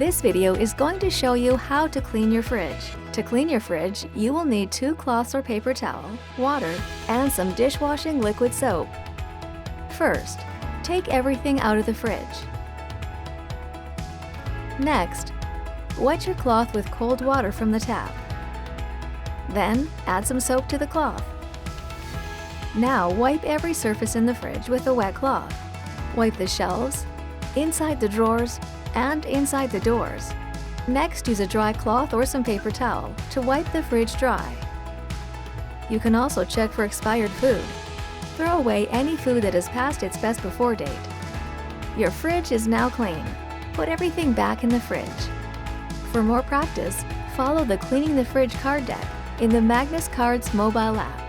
This video is going to show you how to clean your fridge. To clean your fridge, you will need 2 cloths or paper towel, water, and some dishwashing liquid soap. First, take everything out of the fridge. Next, wet your cloth with cold water from the tap. Then, add some soap to the cloth. Now, wipe every surface in the fridge with a wet cloth. Wipe the shelves, inside the drawers, and inside the doors. Next, use a dry cloth or some paper towel to wipe the fridge dry. You can also check for expired food. Throw away any food that is past its best before date. Your fridge is now clean. Put everything back in the fridge. For more practice, follow the Cleaning the Fridge card deck in the MagnusCards mobile app.